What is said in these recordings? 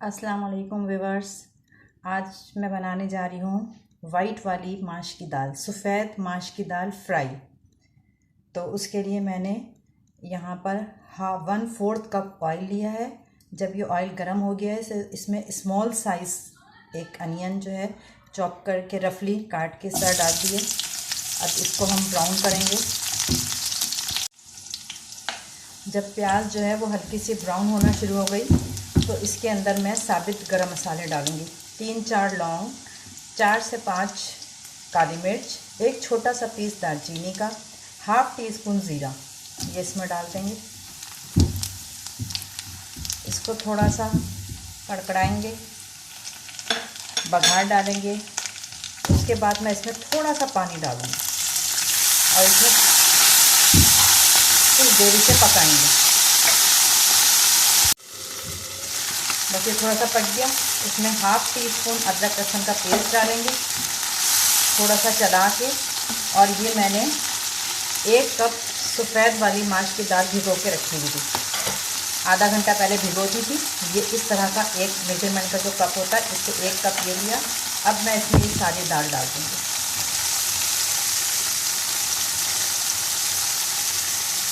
अस्सलाम वालेकुम व्यूवर्स। आज मैं बनाने जा रही हूँ वाइट वाली माश की दाल, सफ़ेद माश की दाल फ्राई। तो उसके लिए मैंने यहाँ पर 1/4 कप ऑयल लिया है। जब ये ऑयल गर्म हो गया है इसमें स्मॉल साइज़ एक अनियन जो है चॉप करके रफली काट के इस तरह डाल दिए। अब इसको हम ब्राउन करेंगे। जब प्याज जो है वो हल्की सी ब्राउन होना शुरू हो गई तो इसके अंदर मैं साबित गरम मसाले डालूँगी। 3-4 लौंग, 4 से 5 काली मिर्च, एक छोटा सा पीस दालचीनी का, 1/2 टीस्पून ज़ीरा, ये इसमें डाल देंगे। इसको थोड़ा सा कड़कड़ाएंगे, बघार डालेंगे। उसके बाद मैं इसमें थोड़ा सा पानी डालूँगी और इसमें कुछ देरी से पकाएंगे। बस ये थोड़ा सा पक गया। इसमें 1/2 टीस्पून अदरक लहसुन का पेस्ट डालेंगे, थोड़ा सा चला के। और ये मैंने 1 कप सफ़ेद वाली माश की दाल भिगो के रखी हुई थी, आधा घंटा पहले भिगोती थी। ये इस तरह का एक मेजरमेंट का जो कप होता है, इससे 1 कप ये लिया। अब मैं इसमें ये सारी दाल डाल दूँगी।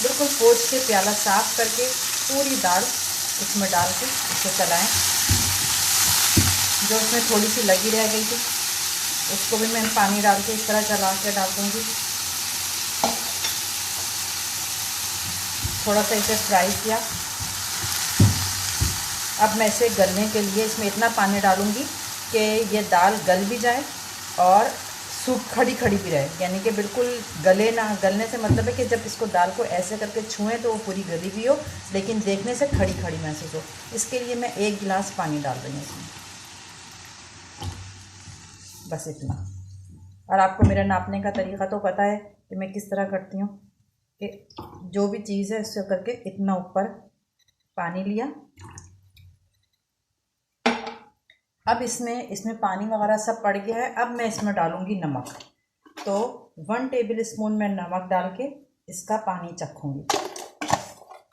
बिल्कुल पोंछ के प्याला साफ़ करके पूरी दाल इसमें डाल के इसे चलाएं। जो उसमें थोड़ी सी लगी रह गई थी उसको भी मैं पानी डाल के इस तरह चला के डाल दूँगी। थोड़ा सा इसे फ्राई किया। अब मैं इसे गलने के लिए इसमें इतना पानी डालूँगी कि ये दाल गल भी जाए और सूख खड़ी खड़ी भी रहे, यानी कि बिल्कुल गले ना। गलने से मतलब है कि जब इसको दाल को ऐसे करके छुएं तो वो पूरी गली भी हो, लेकिन देखने से खड़ी खड़ी महसूस हो। इसके लिए मैं 1 गिलास पानी डाल रही हूँ इसमें, बस इतना। और आपको मेरा नापने का तरीका तो पता है कि मैं किस तरह करती हूँ कि जो भी चीज़ है उससे करके इतना ऊपर पानी लिया। अब इसमें पानी वगैरह सब पड़ गया है। अब मैं इसमें डालूँगी नमक। तो 1 टेबल स्पून मैं नमक डाल के इसका पानी चखूँगी।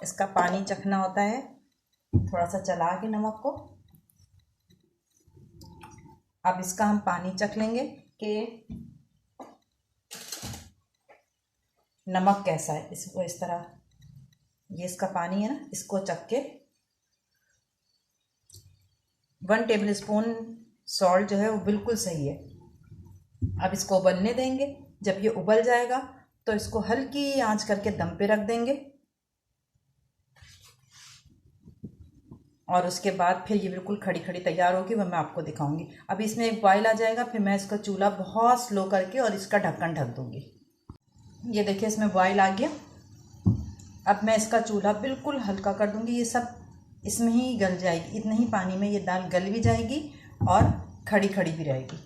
इसका पानी चखना होता है, थोड़ा सा चला के नमक को। अब इसका हम पानी चख लेंगे कि नमक कैसा है। इसको इस तरह, ये इसका पानी है ना, इसको चख के 1 टेबल स्पून सॉल्ट जो है वो बिल्कुल सही है। अब इसको उबलने देंगे। जब ये उबल जाएगा तो इसको हल्की आंच करके दम पे रख देंगे और उसके बाद फिर ये बिल्कुल खड़ी खड़ी तैयार होगी, वह मैं आपको दिखाऊंगी। अब इसमें एक बॉयल आ जाएगा, फिर मैं इसका चूल्हा बहुत स्लो करके और इसका ढक्कन ढक दूंगी। ये देखिए इसमें बॉयल आ गया। अब मैं इसका चूल्हा बिल्कुल हल्का कर दूंगी। ये सब इसमें ही गल जाएगी, इतने ही पानी में ये दाल गल भी जाएगी और खड़ी खड़ी भी रहेगी।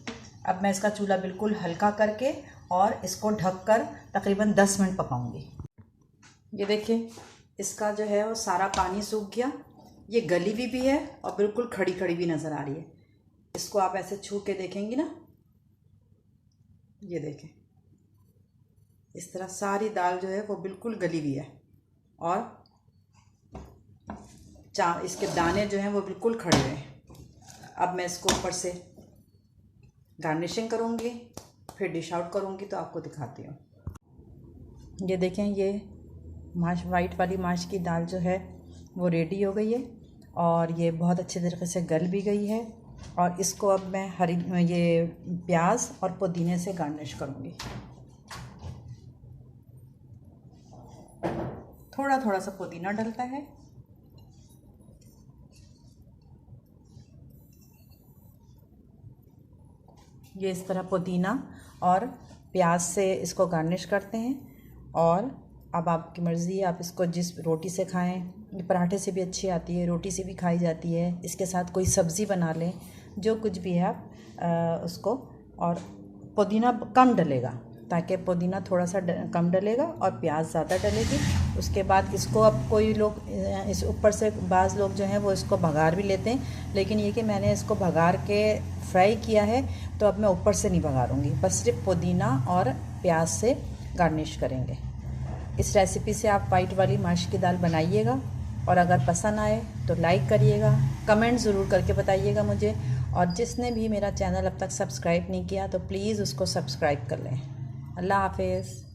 अब मैं इसका चूल्हा बिल्कुल हल्का करके और इसको ढककर तकरीबन 10 मिनट पकाऊंगी। ये देखिए इसका जो है वो सारा पानी सूख गया, ये गली भी है और बिल्कुल खड़ी खड़ी भी नज़र आ रही है। इसको आप ऐसे छू के देखेंगी ना, ये देखें इस तरह सारी दाल जो है वो बिल्कुल गली हुई है और इसके दाने जो हैं वो बिल्कुल खड़े हैं। अब मैं इसको ऊपर से गार्निशिंग करूँगी, फिर डिश आउट करूँगी तो आपको दिखाती हूँ। ये देखें ये वाइट वाली माश की दाल जो है वो रेडी हो गई है और ये बहुत अच्छे तरीके से गल भी गई है। और इसको अब मैं ये प्याज और पुदीने से गार्निश करूँगी। थोड़ा थोड़ा सा पुदीना डलता है। ये इस तरह पुदीना और प्याज से इसको गार्निश करते हैं। और अब आपकी मर्ज़ी है, आप इसको जिस रोटी से खाएं, ये पराठे से भी अच्छी आती है, रोटी से भी खाई जाती है। इसके साथ कोई सब्ज़ी बना लें, जो कुछ भी है आप उसको। और पुदीना कम डलेगा ताकि पुदीना थोड़ा सा कम डलेगा और प्याज ज़्यादा डलेगी। उसके बाद इसको अब कोई लोग इस ऊपर से बाज़ लोग जो हैं वो इसको भगार भी लेते हैं, लेकिन ये कि मैंने इसको भगार के फ्राई किया है तो अब मैं ऊपर से नहीं भगारूँगी, बस सिर्फ पुदीना और प्याज से गार्निश करेंगे। इस रेसिपी से आप वाइट वाली माश की दाल बनाइएगा, और अगर पसंद आए तो लाइक करिएगा, कमेंट ज़रूर करके बताइएगा मुझे। और जिसने भी मेरा चैनल अब तक सब्सक्राइब नहीं किया तो प्लीज़ उसको सब्सक्राइब कर लें। अल्लाह हाफिज़।